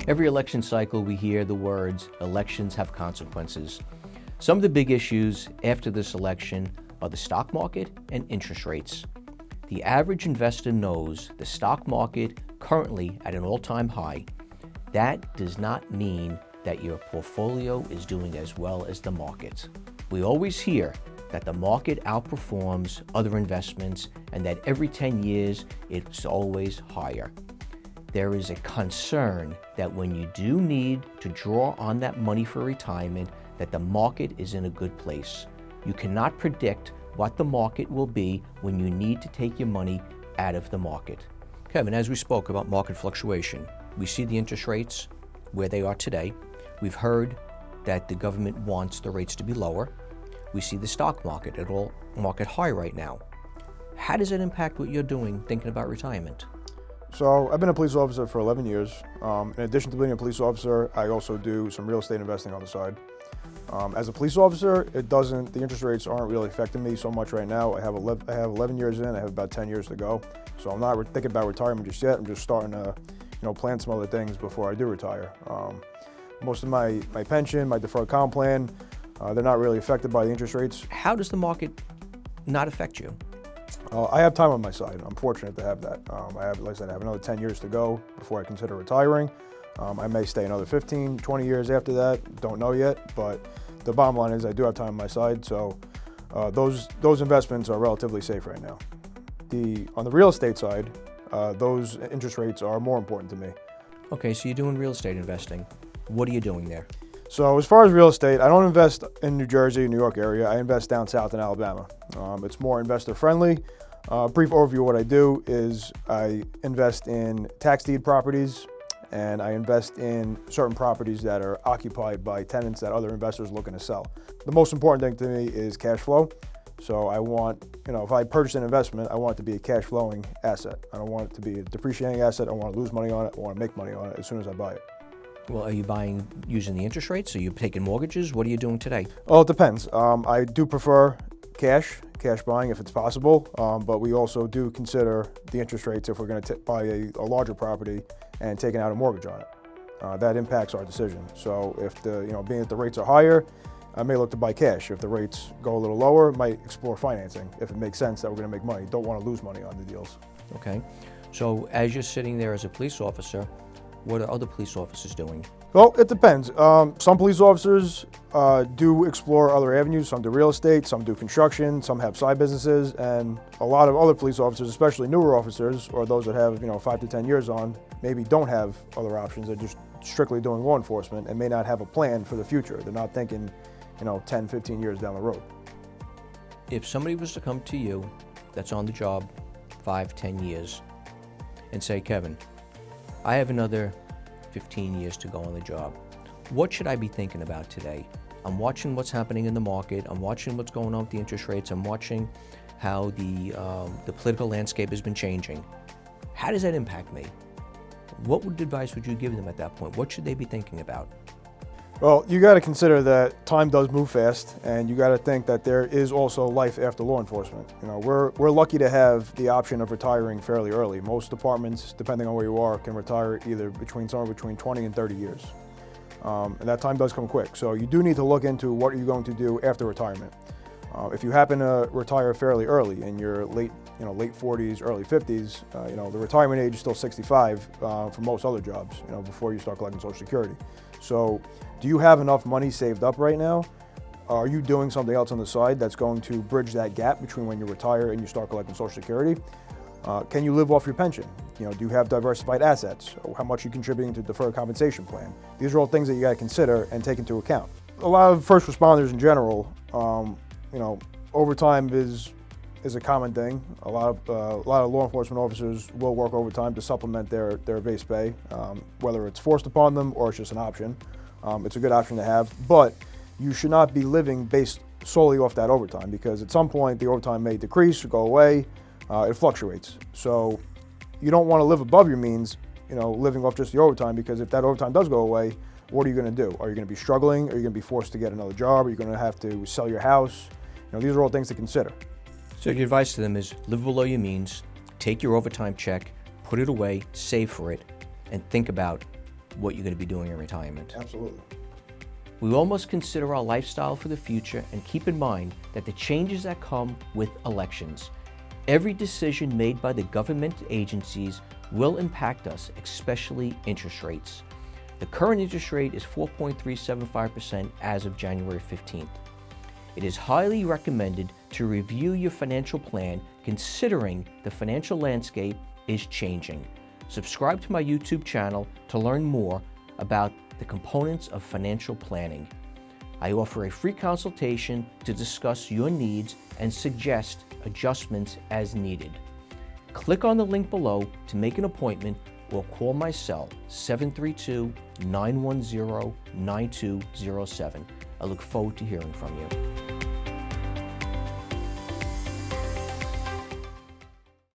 Every election cycle we hear the words, elections have consequences. Some of the big issues after this election are the stock market and interest rates. The average investor knows the stock market currently at an all-time high. That does not mean that your portfolio is doing as well as the market. We always hear that the market outperforms other investments and that every 10 years it's always higher. There is a concern that when you do need to draw on that money for retirement, that the market is in a good place. You cannot predict what the market will be when you need to take your money out of the market. Kevin, as we spoke about market fluctuation, we see the interest rates where they are today. We've heard that the government wants the rates to be lower. We see the stock market at all market high right now. How does it impact what you're doing thinking about retirement? So I've been a police officer for 11 years. In addition to being a police officer, I also do some real estate investing on the side. As a police officer, the interest rates aren't really affecting me so much right now. I have 11 years in, I have about 10 years to go. So I'm not thinking about retirement just yet. I'm just starting to plan some other things before I do retire. Most of my pension, my deferred comp plan, they're not really affected by the interest rates. How does the market not affect you? I have time on my side. I'm fortunate to have that. Like I said, I have another 10 years to go before I consider retiring. I may stay another 15, 20 years after that. Don't know yet, but the bottom line is I do have time on my side. So those investments are relatively safe right now. On the real estate side, those interest rates are more important to me. Okay, so you're doing real estate investing. What are you doing there? So as far as real estate, I don't invest in New Jersey, New York area. I invest down south in Alabama. It's more investor friendly. Brief overview of what I do is I invest in tax deed properties and I invest in certain properties that are occupied by tenants that other investors are looking to sell. The most important thing to me is cash flow. So I want, if I purchase an investment, I want it to be a cash flowing asset. I don't want it to be a depreciating asset. I want to lose money on it. I want to make money on it as soon as I buy it. Well, are you buying using the interest rates? Are you taking mortgages? What are you doing today? Well, it depends. I do prefer cash buying if it's possible, but we also do consider the interest rates if we're going to buy a larger property and taking out a mortgage on it. That impacts our decision. So if being that the rates are higher, I may look to buy cash. If the rates go a little lower, might explore financing if it makes sense that we're going to make money. Don't want to lose money on the deals. Okay. So as you're sitting there as a police officer, what are other police officers doing? Well, it depends. Some police officers do explore other avenues. Some do real estate, some do construction, some have side businesses, and a lot of other police officers, especially newer officers or those that have 5 to 10 years on, maybe don't have other options. They're just strictly doing law enforcement and may not have a plan for the future. They're not thinking 10, 15 years down the road. If somebody was to come to you that's on the job 5, 10 years and say, Kevin, I have another 15 years to go on the job. What should I be thinking about today? I'm watching what's happening in the market. I'm watching what's going on with the interest rates. I'm watching how the political landscape has been changing. How does that impact me? What advice would you give them at that point? What should they be thinking about? Well, you got to consider that time does move fast, and you got to think that there is also life after law enforcement. We're lucky to have the option of retiring fairly early. Most departments, depending on where you are, can retire either somewhere between 20 and 30 years. And that time does come quick. So you do need to look into what are you going to do after retirement. If you happen to retire fairly early in your late 40s, early 50s, the retirement age is still 65 for most other jobs, before you start collecting Social Security. So do you have enough money saved up right now? Are you doing something else on the side that's going to bridge that gap between when you retire and you start collecting Social Security? Can you live off your pension? Do you have diversified assets? How much are you contributing to deferred compensation plan? These are all things that you got to consider and take into account. A lot of first responders in general, overtime is a common thing. A lot of law enforcement officers will work overtime to supplement their base pay, whether it's forced upon them or it's just an option. It's a good option to have, but you should not be living based solely off that overtime, because at some point the overtime may decrease or go away. It fluctuates. So you don't want to live above your means, living off just the overtime, because if that overtime does go away, what are you going to do? Are you going to be struggling? Are you going to be forced to get another job? Are you going to have to sell your house? These are all things to consider. So your advice to them is live below your means, take your overtime check, put it away, save for it, and think about what you're going to be doing in retirement. Absolutely. We all must consider our lifestyle for the future and keep in mind that the changes that come with elections. Every decision made by the government agencies will impact us, especially interest rates. The current interest rate is 4.375% as of January 15th. It is highly recommended to review your financial plan considering the financial landscape is changing. Subscribe to my YouTube channel to learn more about the components of financial planning. I offer a free consultation to discuss your needs and suggest adjustments as needed. Click on the link below to make an appointment or call my cell 732-910-9207. I look forward to hearing from you.